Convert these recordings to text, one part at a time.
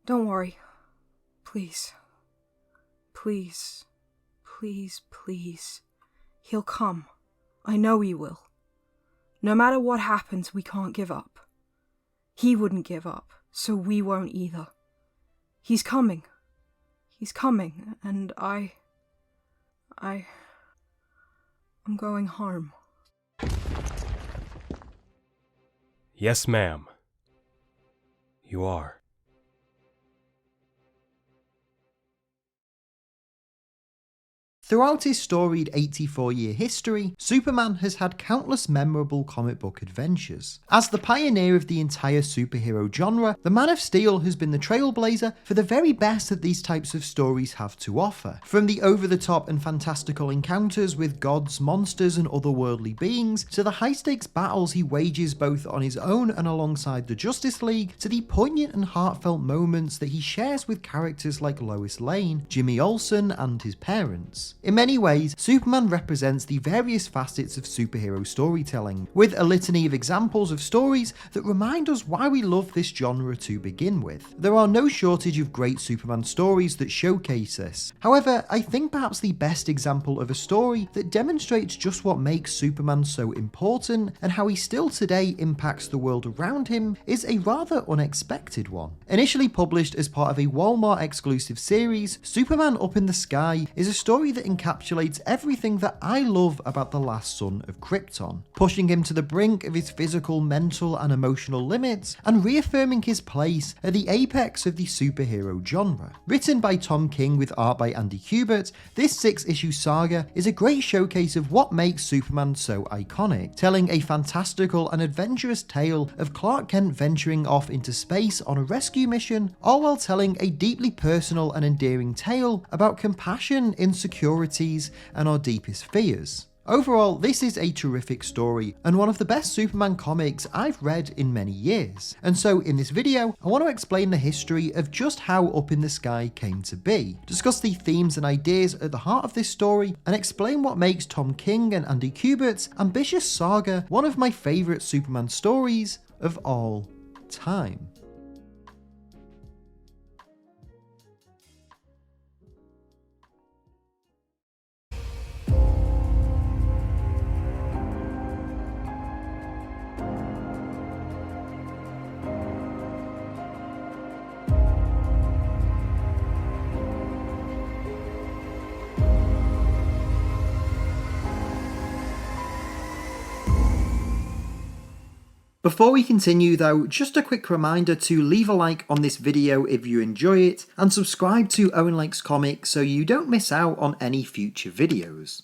Don't worry. Please. Please. Please, please. He'll come. I know he will. No matter what happens, we can't give up. He wouldn't give up, so we won't either. He's coming. He's coming, and I'm going home. Yes, ma'am. You are. Throughout his storied 84-year history, Superman has had countless memorable comic book adventures. As the pioneer of the entire superhero genre, the Man of Steel has been the trailblazer for the very best that these types of stories have to offer. From the over-the-top and fantastical encounters with gods, monsters, and otherworldly beings, to the high-stakes battles he wages both on his own and alongside the Justice League, to the poignant and heartfelt moments that he shares with characters like Lois Lane, Jimmy Olsen, and his parents. In many ways, Superman represents the various facets of superhero storytelling, with a litany of examples of stories that remind us why we love this genre to begin with. There are no shortage of great Superman stories that showcase this. However, I think perhaps the best example of a story that demonstrates just what makes Superman so important and how he still today impacts the world around him is a rather unexpected one. Initially published as part of a Walmart exclusive series, Superman Up in the Sky is a story that encapsulates everything that I love about the last son of Krypton, pushing him to the brink of his physical, mental, and emotional limits, and reaffirming his place at the apex of the superhero genre. Written by Tom King with art by Andy Kubert, this 6-issue saga is a great showcase of what makes Superman so iconic, telling a fantastical and adventurous tale of Clark Kent venturing off into space on a rescue mission, all while telling a deeply personal and endearing tale about compassion, insecurity, and our deepest fears. Overall, this is a terrific story, and one of the best Superman comics I've read in many years. And so in this video, I want to explain the history of just how Up in the Sky came to be, discuss the themes and ideas at the heart of this story, and explain what makes Tom King and Andy Kubert's ambitious saga one of my favourite Superman stories of all time. Before we continue though, just a quick reminder to leave a like on this video if you enjoy it, and subscribe to Owen Likes Comics so you don't miss out on any future videos.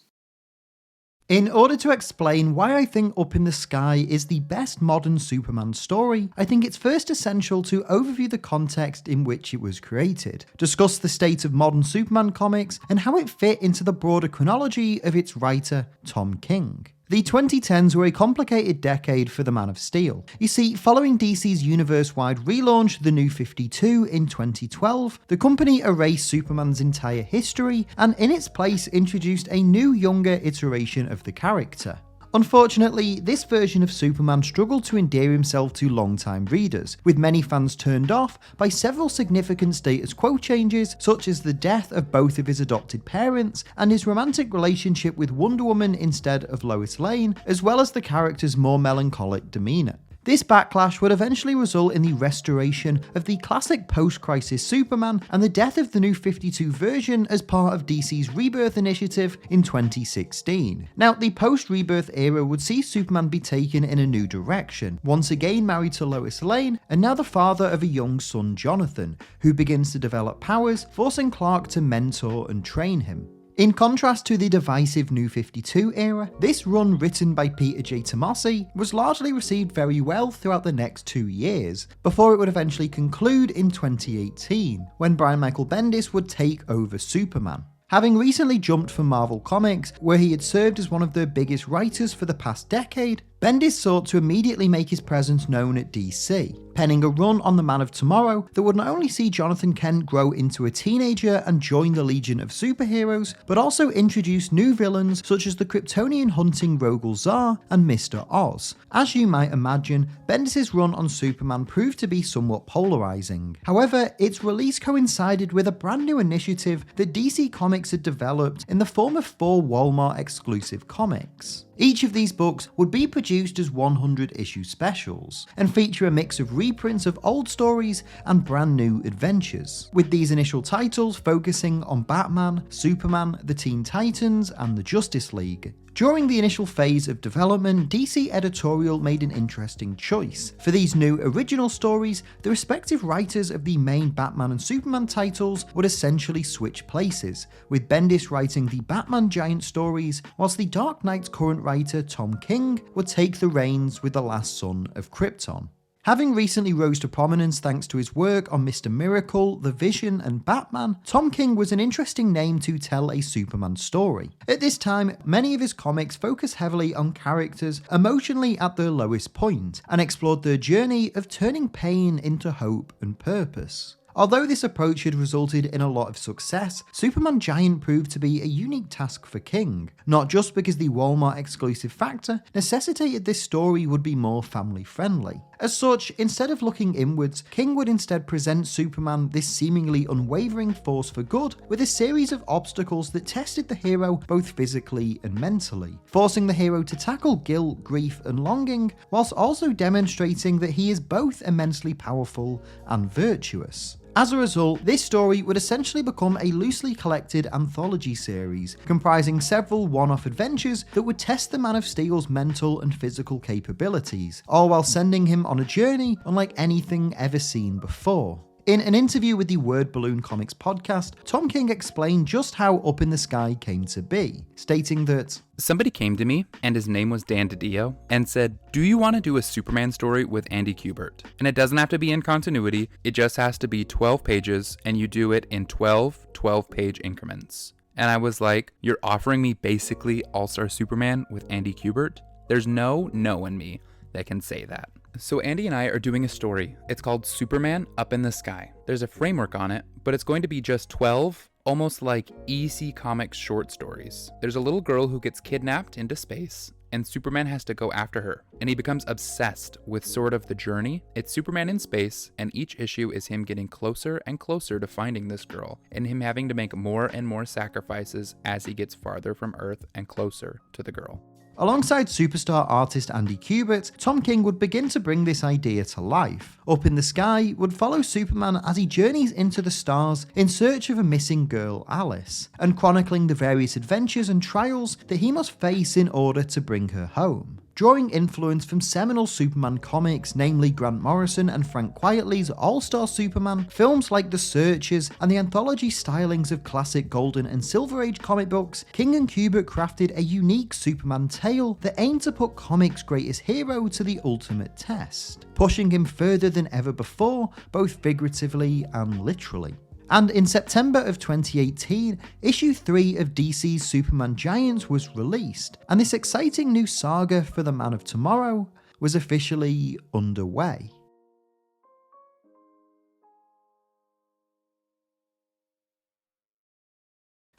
In order to explain why I think Up in the Sky is the best modern Superman story, I think it's first essential to overview the context in which it was created, discuss the state of modern Superman comics, and how it fit into the broader chronology of its writer, Tom King. The 2010s were a complicated decade for the Man of Steel. You see, following DC's universe-wide relaunch, The New 52, in 2012, the company erased Superman's entire history and in its place introduced a new, younger iteration of the character. Unfortunately, this version of Superman struggled to endear himself to long-time readers, with many fans turned off by several significant status quo changes, such as the death of both of his adopted parents and his romantic relationship with Wonder Woman instead of Lois Lane, as well as the character's more melancholic demeanour. This backlash would eventually result in the restoration of the classic post-crisis Superman and the death of the New 52 version as part of DC's Rebirth initiative in 2016. Now, the post-Rebirth era would see Superman be taken in a new direction, once again married to Lois Lane, and now the father of a young son, Jonathan, who begins to develop powers, forcing Clark to mentor and train him. In contrast to the divisive New 52 era, this run, written by Peter J. Tomasi, was largely received very well throughout the next 2 years, before it would eventually conclude in 2018, when Brian Michael Bendis would take over Superman. Having recently jumped from Marvel Comics, where he had served as one of their biggest writers for the past decade, Bendis sought to immediately make his presence known at DC, penning a run on the Man of Tomorrow that would not only see Jonathan Kent grow into a teenager and join the Legion of Superheroes, but also introduce new villains such as the Kryptonian hunting Rogol Zar and Mr. Oz. As you might imagine, Bendis' run on Superman proved to be somewhat polarizing. However, its release coincided with a brand new initiative that DC Comics had developed in the form of 4 Walmart exclusive comics. Each of these books would be produced as 100-issue specials, and feature a mix of reprints of old stories and brand new adventures, with these initial titles focusing on Batman, Superman, the Teen Titans, and the Justice League. During the initial phase of development, DC Editorial made an interesting choice. For these new original stories, the respective writers of the main Batman and Superman titles would essentially switch places, with Bendis writing the Batman Giant stories, whilst the Dark Knight's current writer Tom King would take the reins with The Last Son of Krypton. Having recently rose to prominence thanks to his work on Mr. Miracle, The Vision, and Batman, Tom King was an interesting name to tell a Superman story. At this time, many of his comics focus heavily on characters emotionally at their lowest point, and explored their journey of turning pain into hope and purpose. Although this approach had resulted in a lot of success, Superman Giant proved to be a unique task for King, not just because the Walmart exclusive factor necessitated this story would be more family friendly. As such, instead of looking inwards, King would instead present Superman, this seemingly unwavering force for good, with a series of obstacles that tested the hero both physically and mentally, forcing the hero to tackle guilt, grief, and longing, whilst also demonstrating that he is both immensely powerful and virtuous. As a result, this story would essentially become a loosely collected anthology series, comprising several one-off adventures that would test the Man of Steel's mental and physical capabilities, all while sending him on a journey unlike anything ever seen before. In an interview with the Word Balloon Comics podcast, Tom King explained just how Up in the Sky came to be, stating that, "Somebody came to me, and his name was Dan DiDio, and said, 'Do you want to do a Superman story with Andy Kubert? And it doesn't have to be in continuity, it just has to be 12 pages, and you do it in 12-page increments.' And I was like, 'You're offering me basically All-Star Superman with Andy Kubert? There's no in me that can say that.' So Andy and I are doing a story. It's called Superman Up in the Sky. There's a framework on it, but it's going to be just 12, almost like EC Comics short stories. There's a little girl who gets kidnapped into space, and Superman has to go after her, and he becomes obsessed with sort of the journey. It's Superman in space, and each issue is him getting closer and closer to finding this girl, and him having to make more and more sacrifices as he gets farther from Earth and closer to the girl." Alongside superstar artist Andy Kubert, Tom King would begin to bring this idea to life. Up in the Sky would follow Superman as he journeys into the stars in search of a missing girl, Alice, and chronicling the various adventures and trials that he must face in order to bring her home. Drawing influence from seminal Superman comics, namely Grant Morrison and Frank Quitely's All-Star Superman, films like The Searchers, and the anthology stylings of classic Golden and Silver Age comic books, King and Kubert crafted a unique Superman tale that aimed to put comics' greatest hero to the ultimate test, pushing him further than ever before, both figuratively and literally. And in September of 2018, issue 3 of DC's Superman Giants was released, and this exciting new saga for the Man of Tomorrow was officially underway.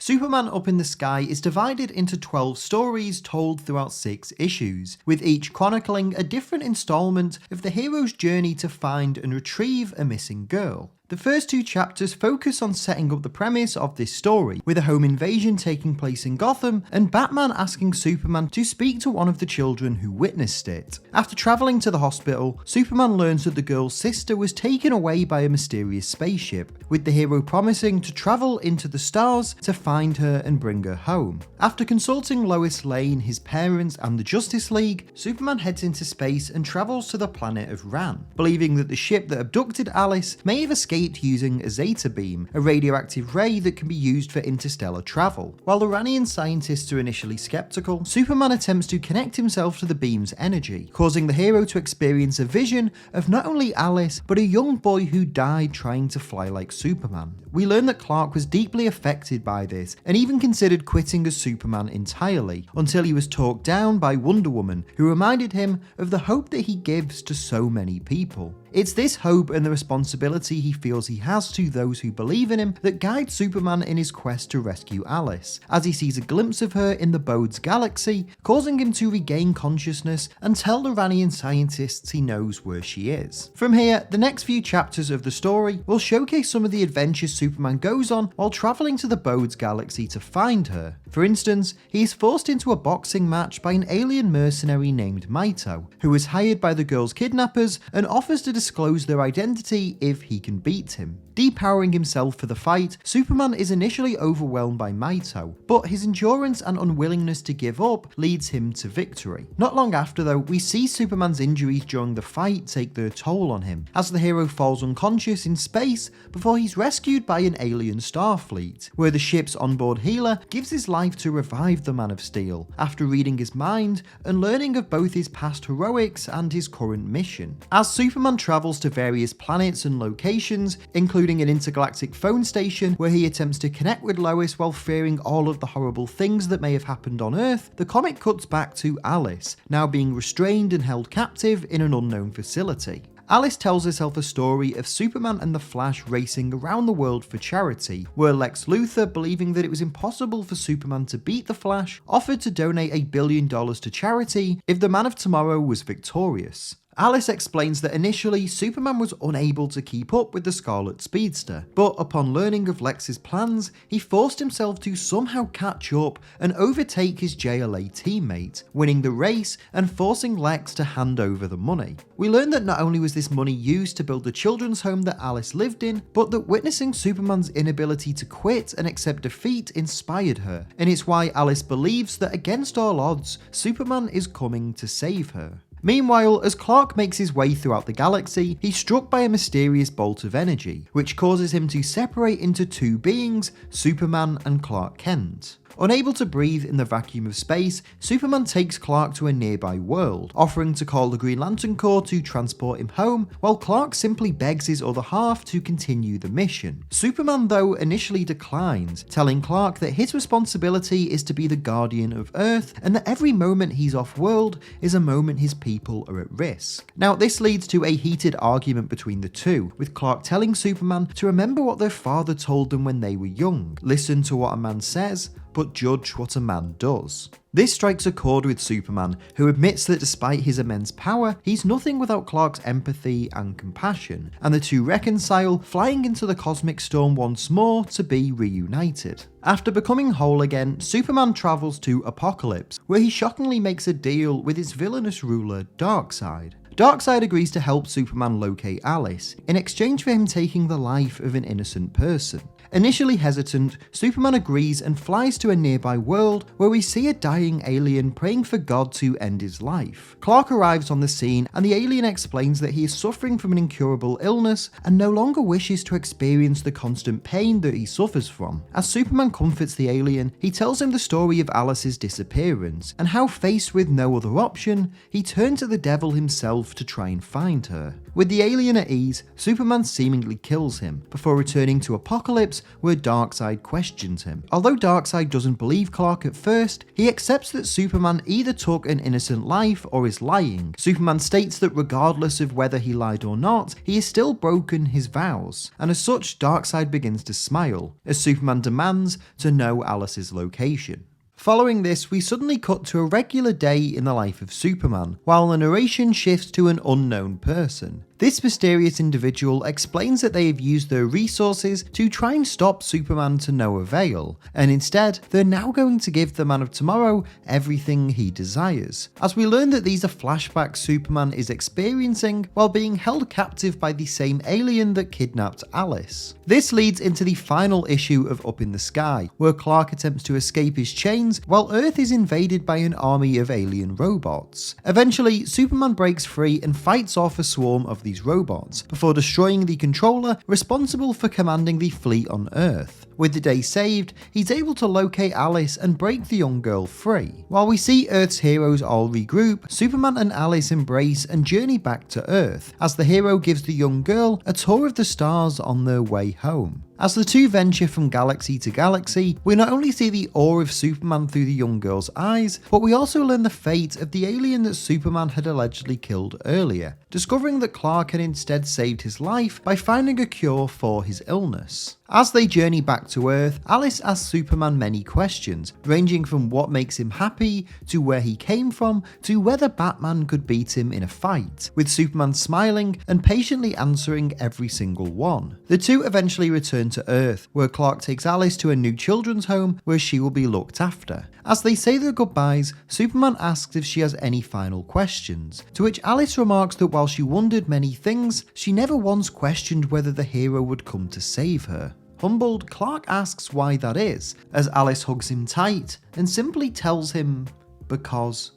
Superman Up in the Sky is divided into 12 stories told throughout 6 issues, with each chronicling a different installment of the hero's journey to find and retrieve a missing girl. The first 2 chapters focus on setting up the premise of this story, with a home invasion taking place in Gotham and Batman asking Superman to speak to one of the children who witnessed it. After travelling to the hospital, Superman learns that the girl's sister was taken away by a mysterious spaceship, with the hero promising to travel into the stars to find her and bring her home. After consulting Lois Lane, his parents, and the Justice League, Superman heads into space and travels to the planet of Ran, believing that the ship that abducted Alice may have escaped using a Zeta beam, a radioactive ray that can be used for interstellar travel. While the Ranian scientists are initially skeptical, Superman attempts to connect himself to the beam's energy, causing the hero to experience a vision of not only Alice, but a young boy who died trying to fly like Superman. We learn that Clark was deeply affected by this, and even considered quitting as Superman entirely, until he was talked down by Wonder Woman, who reminded him of the hope that he gives to so many people. It's this hope and the responsibility he feels he has to those who believe in him that guides Superman in his quest to rescue Alice, as he sees a glimpse of her in the Bode's galaxy, causing him to regain consciousness and tell the Ranian scientists he knows where she is. From here, the next few chapters of the story will showcase some of the adventures Superman goes on while travelling to the Bode's galaxy to find her. For instance, he is forced into a boxing match by an alien mercenary named Maito, who is hired by the girl's kidnappers and offers to disclose their identity if he can beat him. Depowering himself for the fight, Superman is initially overwhelmed by Maito, but his endurance and unwillingness to give up leads him to victory. Not long after though, we see Superman's injuries during the fight take their toll on him, as the hero falls unconscious in space before he's rescued by an alien Starfleet, where the ship's onboard healer gives his life to revive the Man of Steel, after reading his mind and learning of both his past heroics and his current mission. As Superman travels to various planets and locations, including an intergalactic phone station where he attempts to connect with Lois while fearing all of the horrible things that may have happened on Earth, the comic cuts back to Alice, now being restrained and held captive in an unknown facility. Alice tells herself a story of Superman and the Flash racing around the world for charity, where Lex Luthor, believing that it was impossible for Superman to beat the Flash, offered to donate $1 billion to charity if the Man of Tomorrow was victorious. Alice explains that initially Superman was unable to keep up with the Scarlet Speedster, but upon learning of Lex's plans, he forced himself to somehow catch up and overtake his JLA teammate, winning the race and forcing Lex to hand over the money. We learn that not only was this money used to build the children's home that Alice lived in, but that witnessing Superman's inability to quit and accept defeat inspired her, and it's why Alice believes that against all odds, Superman is coming to save her. Meanwhile, as Clark makes his way throughout the galaxy, he's struck by a mysterious bolt of energy, which causes him to separate into two beings, Superman and Clark Kent. Unable to breathe in the vacuum of space, Superman takes Clark to a nearby world, offering to call the Green Lantern Corps to transport him home, while Clark simply begs his other half to continue the mission. Superman, though, initially declines, telling Clark that his responsibility is to be the guardian of Earth, and that every moment he's off-world is a moment his people are at risk. Now, this leads to a heated argument between the two, with Clark telling Superman to remember what their father told them when they were young. Listen to what a man says, but judge what a man does. This strikes a chord with Superman, who admits that despite his immense power, he's nothing without Clark's empathy and compassion, and the two reconcile, flying into the cosmic storm once more to be reunited. After becoming whole again, Superman travels to Apokolips, where he shockingly makes a deal with his villainous ruler, Darkseid. Darkseid agrees to help Superman locate Alice, in exchange for him taking the life of an innocent person. Initially hesitant, Superman agrees and flies to a nearby world where we see a dying alien praying for God to end his life. Clark arrives on the scene and the alien explains that he is suffering from an incurable illness and no longer wishes to experience the constant pain that he suffers from. As Superman comforts the alien, he tells him the story of Alice's disappearance and how, faced with no other option, he turned to the devil himself to try and find her. With the alien at ease, Superman seemingly kills him, before returning to Apokolips where Darkseid questions him. Although Darkseid doesn't believe Clark at first, he accepts that Superman either took an innocent life or is lying. Superman states that regardless of whether he lied or not, he has still broken his vows, and as such Darkseid begins to smile, as Superman demands to know Alice's location. Following this, we suddenly cut to a regular day in the life of Superman, while the narration shifts to an unknown person. This mysterious individual explains that they have used their resources to try and stop Superman to no avail, and instead, they're now going to give the Man of Tomorrow everything he desires. As we learn that these are flashbacks Superman is experiencing while being held captive by the same alien that kidnapped Alice. This leads into the final issue of Up in the Sky, where Clark attempts to escape his chains while Earth is invaded by an army of alien robots. Eventually, Superman breaks free and fights off a swarm of these robots, before destroying the controller responsible for commanding the fleet on Earth. With the day saved, he's able to locate Alice and break the young girl free. While we see Earth's heroes all regroup, Superman and Alice embrace and journey back to Earth, as the hero gives the young girl a tour of the stars on their way home. As the two venture from galaxy to galaxy, we not only see the awe of Superman through the young girl's eyes, but we also learn the fate of the alien that Superman had allegedly killed earlier, discovering that Clark had instead saved his life by finding a cure for his illness. As they journey back to Earth, Alice asks Superman many questions, ranging from what makes him happy, to where he came from, to whether Batman could beat him in a fight, with Superman smiling and patiently answering every single one. The two eventually return to Earth, where Clark takes Alice to a new children's home where she will be looked after. As they say their goodbyes, Superman asks if she has any final questions, to which Alice remarks that while she wondered many things, she never once questioned whether the hero would come to save her. Humbled, Clark asks why that is, as Alice hugs him tight and simply tells him, "Because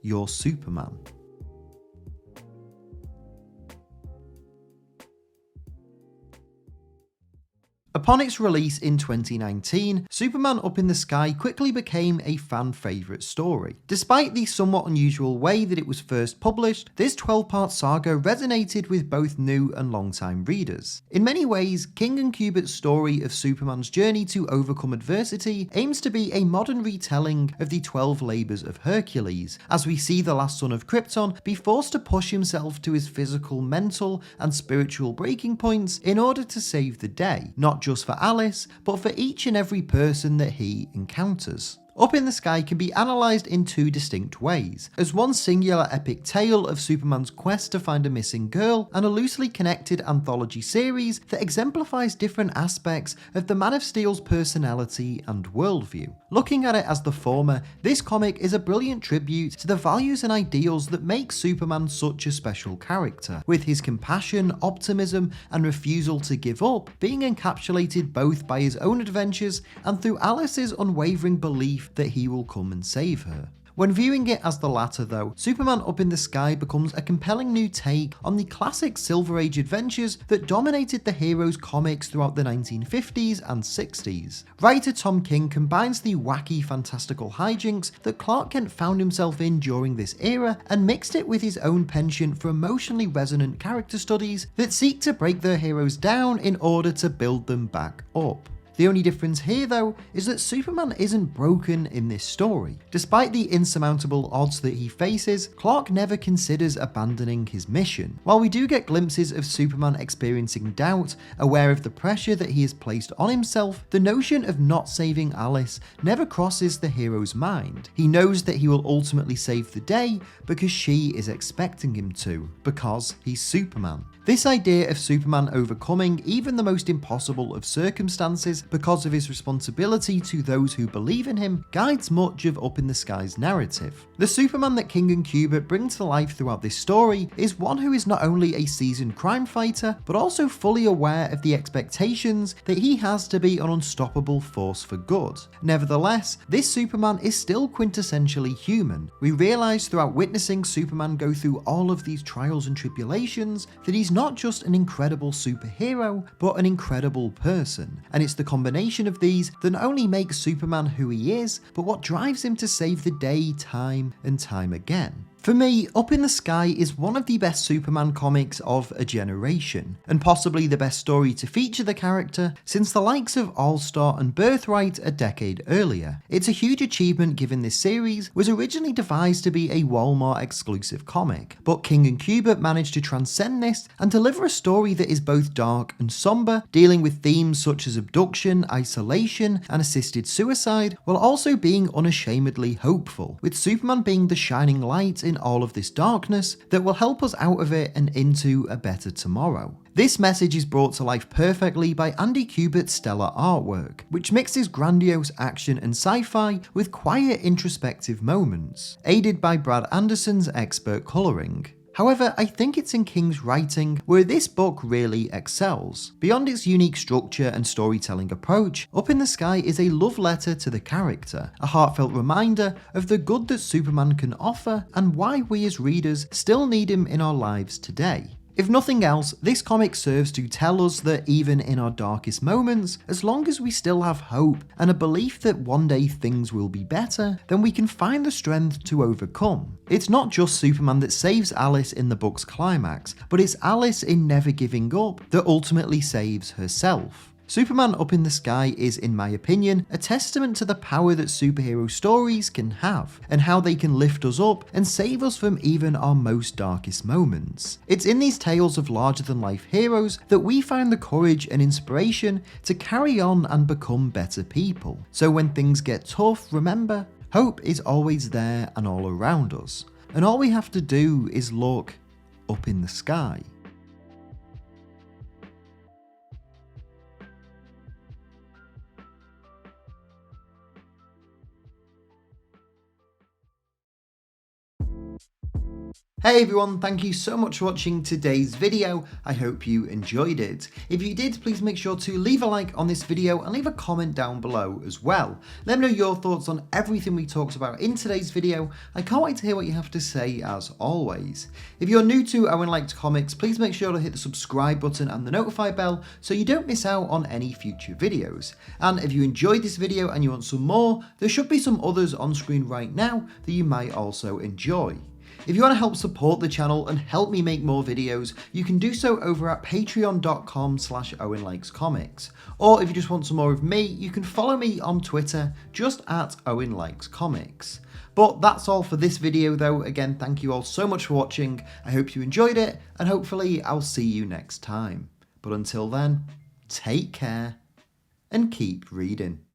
you're Superman." Upon its release in 2019, Superman Up in the Sky quickly became a fan favourite story. Despite the somewhat unusual way that it was first published, this 12-part saga resonated with both new and long-time readers. In many ways, King and Kubert's story of Superman's journey to overcome adversity aims to be a modern retelling of the 12 labours of Hercules, as we see the last son of Krypton be forced to push himself to his physical, mental and spiritual breaking points in order to save the day, not just for Alice, but for each and every person that he encounters. Up in the Sky can be analysed in two distinct ways, as one singular epic tale of Superman's quest to find a missing girl, and a loosely connected anthology series that exemplifies different aspects of the Man of Steel's personality and worldview. Looking at it as the former, this comic is a brilliant tribute to the values and ideals that make Superman such a special character, with his compassion, optimism and refusal to give up being encapsulated both by his own adventures and through Alice's unwavering belief that he will come and save her. When viewing it as the latter though, Superman Up in the Sky becomes a compelling new take on the classic Silver Age adventures that dominated the hero's comics throughout the 1950s and 60s. Writer Tom King combines the wacky fantastical hijinks that Clark Kent found himself in during this era and mixed it with his own penchant for emotionally resonant character studies that seek to break their heroes down in order to build them back up. The only difference here though is that Superman isn't broken in this story. Despite the insurmountable odds that he faces, Clark never considers abandoning his mission. While we do get glimpses of Superman experiencing doubt, aware of the pressure that he has placed on himself, the notion of not saving Alice never crosses the hero's mind. He knows that he will ultimately save the day because she is expecting him to, because he's Superman. This idea of Superman overcoming even the most impossible of circumstances because of his responsibility to those who believe in him guides much of Up in the Sky's narrative. The Superman that King and Kubert bring to life throughout this story is one who is not only a seasoned crime fighter, but also fully aware of the expectations that he has to be an unstoppable force for good. Nevertheless, this Superman is still quintessentially human. We realise throughout witnessing Superman go through all of these trials and tribulations that he's not just an incredible superhero, but an incredible person. And it's the combination of these that not only makes Superman who he is, but what drives him to save the day time and time again. For me, Up in the Sky is one of the best Superman comics of a generation, and possibly the best story to feature the character since the likes of All-Star and Birthright a decade earlier. It's a huge achievement given this series was originally devised to be a Walmart exclusive comic, but King and Kubert managed to transcend this and deliver a story that is both dark and somber, dealing with themes such as abduction, isolation and assisted suicide, while also being unashamedly hopeful, with Superman being the shining light in all of this darkness that will help us out of it and into a better tomorrow. This message is brought to life perfectly by Andy Kubert's stellar artwork, which mixes grandiose action and sci-fi with quiet introspective moments, aided by Brad Anderson's expert colouring. However, I think it's in King's writing where this book really excels. Beyond its unique structure and storytelling approach, Up in the Sky is a love letter to the character, a heartfelt reminder of the good that Superman can offer and why we as readers still need him in our lives today. If nothing else, this comic serves to tell us that even in our darkest moments, as long as we still have hope and a belief that one day things will be better, then we can find the strength to overcome. It's not just Superman that saves Alice in the book's climax, but it's Alice in never giving up that ultimately saves herself. Superman Up in the Sky is, in my opinion, a testament to the power that superhero stories can have, and how they can lift us up and save us from even our most darkest moments. It's in these tales of larger-than-life heroes that we find the courage and inspiration to carry on and become better people. So when things get tough, remember, hope is always there and all around us, and all we have to do is look up in the sky. Hey everyone, thank you so much for watching today's video. I hope you enjoyed it. If you did, please make sure to leave a like on this video and leave a comment down below as well. Let me know your thoughts on everything we talked about in today's video. I can't wait to hear what you have to say as always. If you're new to Owen Likes Comics, please make sure to hit the subscribe button and the notify bell so you don't miss out on any future videos. And if you enjoyed this video and you want some more, there should be some others on screen right now that you might also enjoy. If you want to help support the channel and help me make more videos, you can do so over at patreon.com/OwenLikesComics. Or if you just want some more of me, you can follow me on Twitter, just at Owen Likes Comics. But that's all for this video though. Again, thank you all so much for watching. I hope you enjoyed it, and hopefully I'll see you next time. But until then, take care and keep reading.